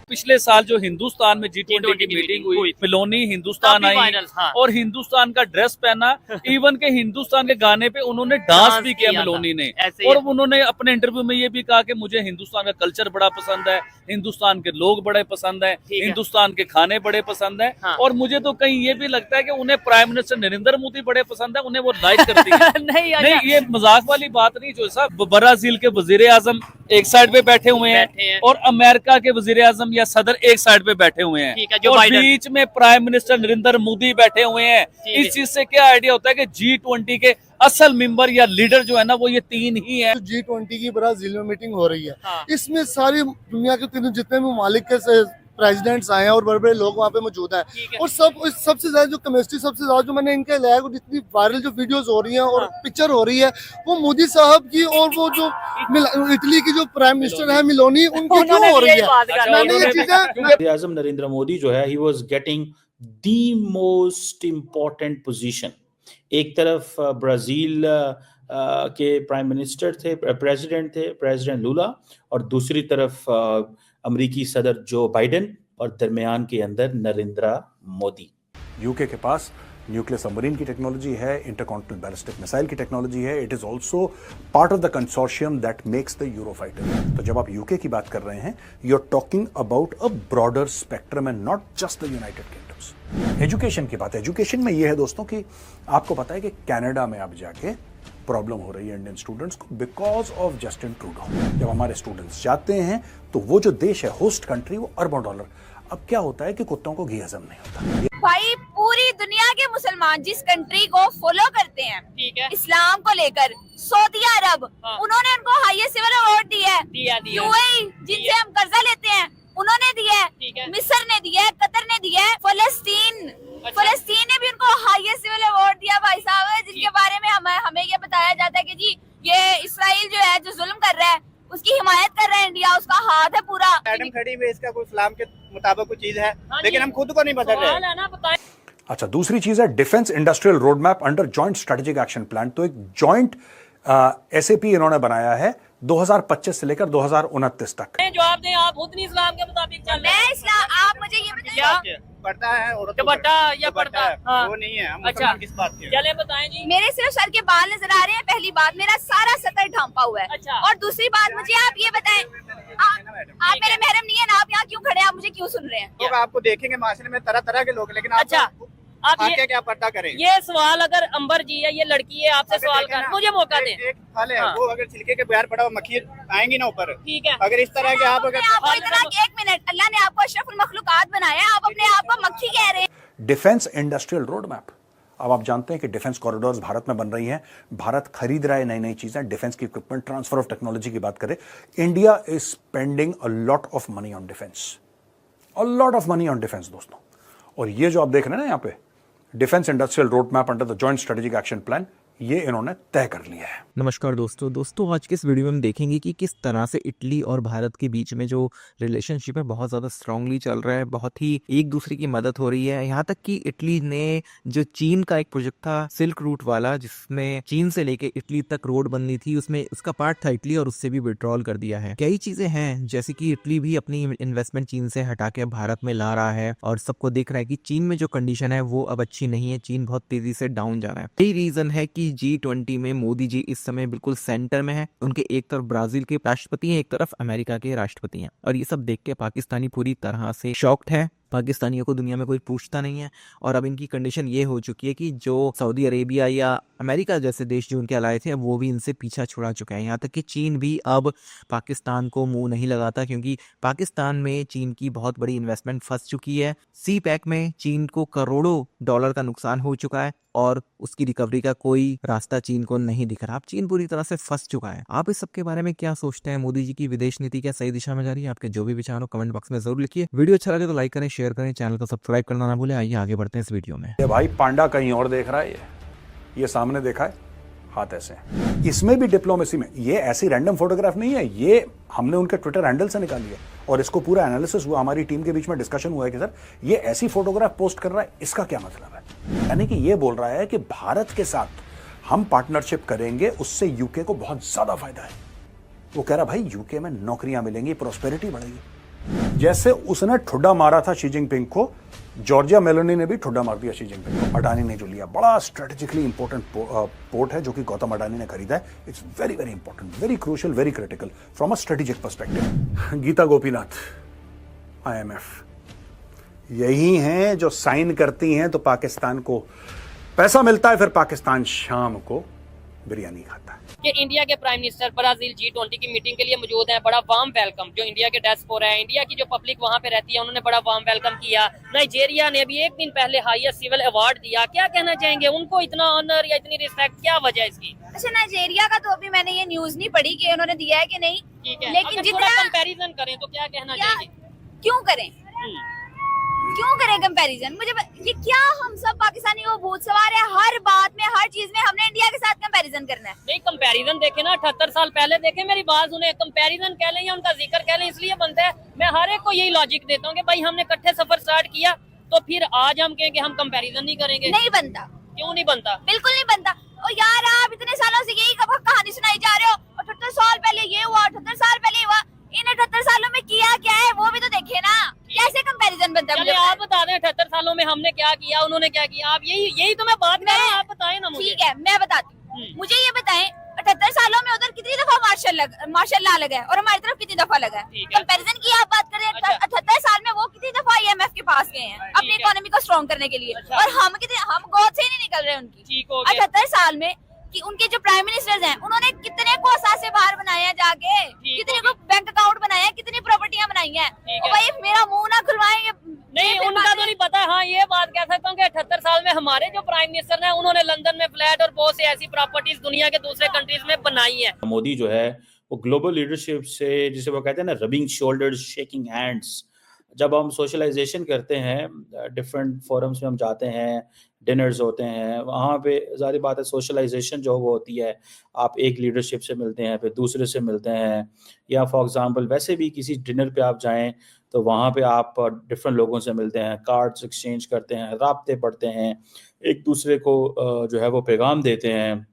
पिछले साल जो हिंदुस्तान में G20 की मीटिंग हुई, मेलोनी हिंदुस्तान आई और हिंदुस्तान का ड्रेस पहना, इवन के हिंदुस्तान के गाने पे उन्होंने डांस भी किया मेलोनी ने। और उन्होंने अपने इंटरव्यू में ये भी कहा कि मुझे हिंदुस्तान का कल्चर बड़ा पसंद है, हिंदुस्तान के लोग बड़े पसंद है, हिंदुस्तान के खाने बड़े पसंद है। और मुझे तो कहीं ये भी लगता है कि उन्हें प्राइम मिनिस्टर नरेंद्र मोदी बड़े पसंद है, उन्हें वो लाइक करती है। नहीं, ये मजाक वाली बात नहीं। जो साहब ब्राजील के वजीर आजम एक साइड पे बैठे हुए हैं और अमेरिका के वजीर आजम या सदर एक साइड पे बैठे हुए हैं और बीच में प्राइम मिनिस्टर नरेंद्र मोदी बैठे हुए हैं। इस चीज से क्या आइडिया होता है कि G20 के असल मेंबर या लीडर जो है ना वो ये तीन ही है। G20 की ब्राजील में मीटिंग हो रही है, इसमें सारी दुनिया के तीनों जितने भी ममालिक के प्रेसिडेंट्स आए हैं और बड़े बड़े लोग वहाँ पे मौजूद हैं। और सबसे ज्यादा जो केमिस्ट्री सबसे ज्यादा जो मैंने इनके लाया जितनी वायरल जो वीडियोस हो रही हैं और पिक्चर हो रही है वो मोदी साहब की और वो जो इटली की जो प्राइम मिनिस्टर है मेलोनी उनकी क्यों हो रही है। मैंने ये चीजें आजम नरेंद्र मोदी जो है he was getting the most important position. एक तरफ ब्राजील के प्राइम मिनिस्टर थे, प्रेसिडेंट लूला, और दूसरी तरफ अमेरिकी सदर जो बाइडेन, और दरमियान के अंदर नरेंद्र मोदी। यूके के पास न्यूक्लियर सबमरीन की टेक्नोलॉजी है, इंटरकॉन्टिनेंटल बैलिस्टिक मिसाइल की टेक्नोलॉजी है। It is also part of the consortium that makes the Eurofighter. तो जब आप यूके की बात कर रहे हैं, you are talking about a broader spectrum and not just the United Kingdoms. Education की बात है, एजुकेशन में यह है दोस्तों कि आपको पता है कि कनाडा में आप जाके प्रॉब्लम हो रही है इंडियन स्टूडेंट्स को बिकॉज ऑफ जस्टिन ट्रूडो। जब हमारे स्टूडेंट्स जाते हैं तो वो जो देश है होस्ट कंट्री, वो अरबों डॉलर। अब क्या होता है कि कुत्तों को घी हजम नहीं होता। भाई पूरी दुनिया के मुसलमान जिस कंट्री को फॉलो करते हैं, ठीक है, इस्लाम को लेकर, सऊदी अरब, उन्होंने उनको हाईएस्ट सिविल अवार्ड दिया है। यूएई जिनसे हम कर्जा लेते हैं उन्होंने दिया है, मिस्र ने दिया है, कतर ने दिया है, फलस्तीन ने भी उनको हाईएस्ट सिविल अवार्ड दिया भाई साहब, जिनके बारे में हमें ये बताया जाता है कि जी ये इसराइल जो है जो जुल्म कर रहा है उसकी हिमायत कर रहा है इंडिया, उसका हाथ है पूरा। मैडम खड़ी हुई इसका कोई इस्लाम के मुताबिक कोई चीज है, लेकिन हम खुद को नहीं बदल रहे। अच्छा, दूसरी चीज है defence industrial road map under joint strategic action plan. तो एक जॉइंट SAP इन्होंने बनाया है 2025 से लेकर 2029 तक। जवाब दें, आप खुद नहीं इस्लाम के मुताबिक चल रहे हैं। इस्लाम, आप मुझे ये बताइए, पढ़ता है औरत दुपट्टा या पढ़ता है, वो नहीं है। हम अच्छा किस बात के? चले बताएं जी। मेरे सिर्फ सर के बाल नजर आ रहे हैं, पहली बात, मेरा सारा सतर ढांपा हुआ है। अच्छा। और दूसरी बात मुझे आप ये बताएं, आप मेरे महरम नहीं है ना, आप यहाँ क्यों खड़े हैं, आप मुझे क्यों सुन रहे हैं? लोग आपको देखेंगे माशरे में तरह तरह के लोग, लेकिन अच्छा, आप ये क्या पर्दा करें? ये सवाल अगर अंबर जी है, ये लड़की है, आपसे सवाल कर, मुझे मौका दें। एक फल है, वो अगर छिलके के बगैर पड़ा हुआ मक्खी आएंगी ना ऊपर, ठीक है। अगर इस तरह के आप एक मिनट, अल्लाह ने आपको अशरफुल मखलूकात बनाया, आप अपने आप को मक्खी कह रहे हैं। Defence industrial road map. अब आप जानते हैं कि डिफेंस कॉरिडोर्स भारत में बन रही हैं, भारत खरीद रहा है नई नई चीजें, डिफेंस की इक्विपमेंट, ट्रांसफर ऑफ टेक्नोलॉजी की बात करें, India is spending a lot of money on defence, a lot of money on defence दोस्तों। और ये जो आप देख रहे हैं ना यहाँ पे, defence industrial road map under the joint strategic action plan, ये इन्होंने तय कर लिया है। नमस्कार दोस्तों, आज के इस वीडियो में हम देखेंगे कि किस तरह से इटली और भारत के बीच में जो रिलेशनशिप है बहुत ज़्यादा स्ट्रांगली चल रहा है, बहुत ही एक दूसरे की मदद हो रही है। यहाँ तक कि इटली ने जो चीन का एक प्रोजेक्ट था सिल्क रूट वाला, जिसमें चीन से लेके इटली तक रोड बननी थी, उसमें उसका पार्ट था इटली और उससे भी विड्रॉल कर दिया है। कई चीज़ें हैं जैसे कि इटली भी अपनी इन्वेस्टमेंट चीन से हटा के भारत में ला रहा है और सबको देख रहा है कि चीन में जो कंडीशन है वो अब अच्छी नहीं है, चीन बहुत तेजी से डाउन जा रहा है। यही रीजन है कि G20 में मोदी जी इस समय बिल्कुल सेंटर में है। उनके एक तरफ ब्राजील के राष्ट्रपति हैं, एक तरफ अमेरिका के राष्ट्रपति हैं, और ये सब देख के पाकिस्तानी पूरी तरह से शॉक्ड है। पाकिस्तानियों को दुनिया में कोई पूछता नहीं है और अब इनकी कंडीशन ये हो चुकी है कि जो सऊदी अरेबिया या अमेरिका जैसे देश जो उनके अलाए थे वो भी इनसे पीछा छुड़ा चुका है। यहाँ तक कि चीन भी अब पाकिस्तान को मुंह नहीं लगाता, क्योंकि पाकिस्तान में चीन की बहुत बड़ी इन्वेस्टमेंट फंस चुकी है। CPEC में चीन को करोड़ों डॉलर का नुकसान हो चुका है और उसकी रिकवरी का कोई रास्ता चीन को नहीं दिख रहा। अब चीन पूरी तरह से फंस चुका है। आप इस सब के बारे में क्या सोचते हैं? मोदी जी की विदेश नीति क्या सही दिशा में जा रही है? आपके जो भी विचार हो कमेंट बॉक्स में जरूर लिखिए। वीडियो अच्छा लगे तो लाइक करें, शेयर करें, चैनल को सब्सक्राइब करना ना भूलें। आइए आगे बढ़ते हैं इस वीडियो में। ये भाई पांडा कहीं और देख रहा है, ये सामने देखा है, हाथ ऐसे। इसमें भी डिप्लोमेसी में ये ऐसी रैंडम फोटोग्राफ नहीं है, ये हमने उनके ट्विटर हैंडल से निकाली है और इसको पूरा एनालिसिस हुआ, हमारी टीम के बीच में डिस्कशन हुआ है कि सर ये ऐसी फोटोग्राफ पोस्ट कर रहा है, इसका क्या मतलब है? यानी कि ये बोल रहा है कि भारत के साथ हम पार्टनरशिप करेंगे, उससे यूके को बहुत ज्यादा फायदा है। वो कह रहा भाई यूके में नौकरियां मिलेंगी, प्रोस्पेरिटी बढ़ेगी। जैसे उसने ठुड्डा मारा था शी जिनपिंग को, जॉर्जिया मेलोनी ने भी ठुड्डा मार दिया शी जिनपिंग को। अडानी ने जो लिया बड़ा स्ट्रेटेजिकली इंपॉर्टेंट पोर्ट है जो कि गौतम अडानी ने खरीदा है। It's very very important, very crucial, very critical from a strategic perspective. Gita Gopinath IMF यही हैं जो साइन करती हैं तो पाकिस्तान को पैसा मिलता है, फिर पाकिस्तान शाम को बिरयानी खाता है। कि इंडिया के प्राइम मिनिस्टर ब्राजील G20 की मीटिंग के लिए मौजूद हैं। बड़ा वार्म वेलकम जो इंडिया के डायस्पोरा है, इंडिया की जो पब्लिक वहां पे रहती है, उन्होंने बड़ा वार्म वेलकम किया। नाइजीरिया ने अभी एक दिन पहले हाईएस्ट सिविल अवार्ड दिया। क्या कहना चाहेंगे, उनको इतना ऑनर या इतनी रिस्पेक्ट, क्या वजह है इसकी? अच्छा, नाइजीरिया का तो अभी मैंने ये न्यूज नहीं पढ़ी कि उन्होंने दिया है कि नहीं, ठीक है, लेकिन जितना कंपैरिजन करें तो क्या कहना चाहिए? क्यों करें कंपैरिजन? ये क्या हम सब पाकिस्तानी वो भूत सवार है, हर बात में हर चीज में हमने इंडिया के साथ कंपैरिजन करना है। नहीं, कंपैरिजन देखे ना, 78 साल पहले देखे, मेरी बात सुने। कंपैरिजन कह लें या उनका जिक्र कह लें, इसलिए बनता है। मैं हर एक को यही लॉजिक देता हूँ कि भाई हमने इकट्ठे सफर स्टार्ट किया, तो फिर आज हम कहें कि हम कंपैरिजन नहीं करेंगे। नहीं बनता। क्यों नहीं बनता? बिल्कुल नहीं बनता। और यार आप इतने सालों से यही कहानी सुनाई जा रहे हो, 78 साल पहले ये हुआ, 78 साल पहले हुआ। इन 78 सालों में किया क्या है वो भी तो देखे ना, कैसे कंपैरिजन बनता है? चलिए आप बता दें 78 सालों में हमने क्या किया, उन्होंने क्या किया। आप यही तो मैं बात कर रहा हूँ, आप बताएं ना मुझे। ठीक है, मैं बताती हूँ। मुझे ये बताएं 78 सालों में उधर कितनी दफा मार्शल लॉ लगा है और हमारी तरफ कितनी दफा लगा है? कंपैरिजन की आप बात करें, 78 साल में वो कितनी दफा IMF के पास गए हैं अपनी इकोनॉमी को स्ट्रॉन्ग करने के लिए, और हम गोद से ही नहीं निकल रहे उनकी। 78 साल में कि उनके जो प्राइम मिनिस्टर्स हैं उन्होंने कितने को असासे बाहर बनाए हैं, जाके कितने को बैंक अकाउंट बनाए हैं, कितनी प्रॉपर्टियां बनाई हैं। और भाई मेरा मुंह ना खुलवाएंगे, नहीं उनका तो नहीं पता। हाँ ये बात कह सकता हूँ कि 78 साल में हमारे जो प्राइम मिनिस्टर हैं उन्होंने लंदन में फ्लैट और बहुत सी ऐसी प्रॉपर्टीज दुनिया के दूसरे कंट्रीज में बनाई है। मोदी जो है वो ग्लोबल लीडरशिप से, जिसे वो कहते हैं ना रबिंग शोल्डर्स, शेकिंग हैंड्स, जब हम सोशलाइजेशन करते हैं, डिफरेंट फोरम्स में हम जाते हैं, डिनर्स होते हैं, वहाँ पे ज़ाहिर बात है सोशलाइजेशन जो वो होती है, आप एक लीडरशिप से मिलते हैं फिर दूसरे से मिलते हैं, या फॉर एग्जांपल वैसे भी किसी डिनर पे आप जाएं तो वहाँ पे आप डिफरेंट लोगों से मिलते हैं, कार्ड्स एक्सचेंज करते हैं, राब्ते पढ़ते हैं, एक दूसरे को जो है वो पैगाम देते हैं,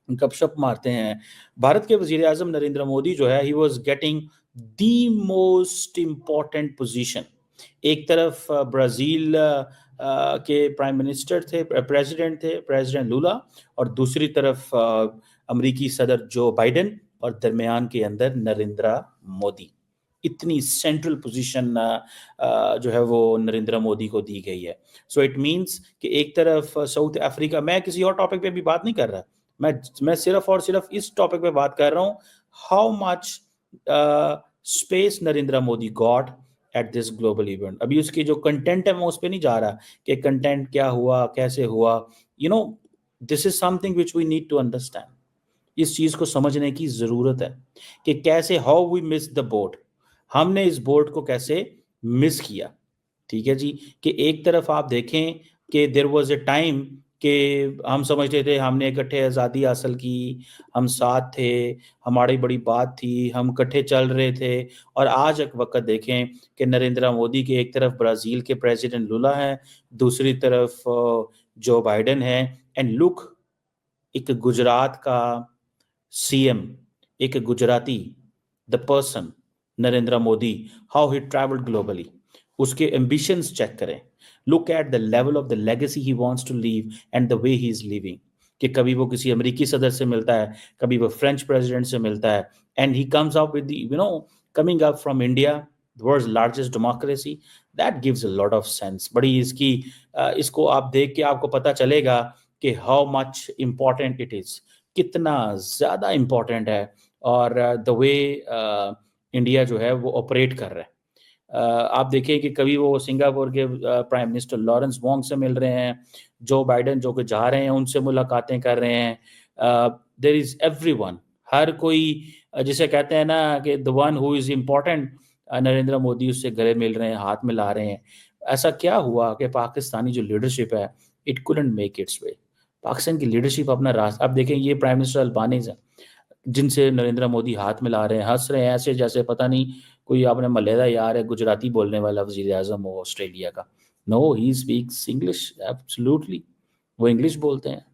गपशप मारते हैं। भारत के वज़ीर आज़म नरेंद्र मोदी जो है he was getting the most important position. एक तरफ ब्राज़ील के प्राइम मिनिस्टर थे, प्रेसिडेंट लूला, और दूसरी तरफ अमेरिकी सदर जो बाइडेन, और दरमियान के अंदर नरेंद्र मोदी। इतनी सेंट्रल पोजीशन जो है वो नरेंद्र मोदी को दी गई है। सो इट मींस कि एक तरफ साउथ अफ्रीका, मैं किसी और टॉपिक पे भी बात नहीं कर रहा, मैं सिर्फ और सिर्फ इस टॉपिक पे बात कर रहा हूँ, how much space Narendra Modi got at this global event. अभी उसकी जो कंटेंट है मैं उस पर नहीं जा रहा कि कंटेंट क्या हुआ, कैसे हुआ, this is something which we need to understand. इस चीज को समझने की जरूरत है कि कैसे, how we miss the boat, हमने इस बोट को कैसे मिस किया। ठीक है जी, कि एक तरफ आप देखें कि देयर वाज अ टाइम कि हम समझते थे हमने इकट्ठे आज़ादी हासिल की, हम साथ थे, हमारी बड़ी बात थी, हम इकट्ठे चल रहे थे, और आज एक वक्त देखें कि नरेंद्र मोदी के एक तरफ ब्राज़ील के प्रेसिडेंट लूला है, दूसरी तरफ जो बाइडेन है, एंड लुक, एक गुजरात का CM, एक Gujarati, the person Narendra Modi, how he travelled globally, उसके एम्बिशंस चेक करें, look at the level of the legacy he wants to leave and the way he is living, कि कभी वो किसी अमेरिकी सदर से मिलता है, कभी वो फ्रेंच प्रेसिडेंट से मिलता है, and he comes up with the coming up from India, the world's largest democracy, that gives a lot of sense। बड़ी इसको आप देख के आपको पता चलेगा कि how much important it is, कितना ज़्यादा important है, और the way इंडिया जो है वो ऑपरेट कर रहा है। आप देखिए कि कभी वो सिंगापुर के प्राइम मिनिस्टर लॉरेंस वोंग से मिल रहे हैं, जो बाइडेन जो कि जा रहे हैं उनसे मुलाकातें कर रहे हैं, देयर इज एवरीवन, हर कोई, जिसे कहते हैं ना कि the one who is important, Narendra Modi उससे गले मिल रहे हैं, हाथ मिला रहे हैं। ऐसा क्या हुआ कि पाकिस्तानी जो लीडरशिप है इट कुडंट मेक इट्स वे। पाकिस्तान की लीडरशिप अपना रास्ता, अब देखें ये प्राइम मिनिस्टर अल्बानीज़ हैं जिनसे नरेंद्र मोदी हाथ मिला रहे हैं, हंस रहे हैं ऐसे जैसे पता नहीं कोई आपने मल्ले का यार है, गुजराती बोलने वाला वजीर आज़म हो ऑस्ट्रेलिया का। No, he speaks English absolutely, वो इंग्लिश बोलते हैं।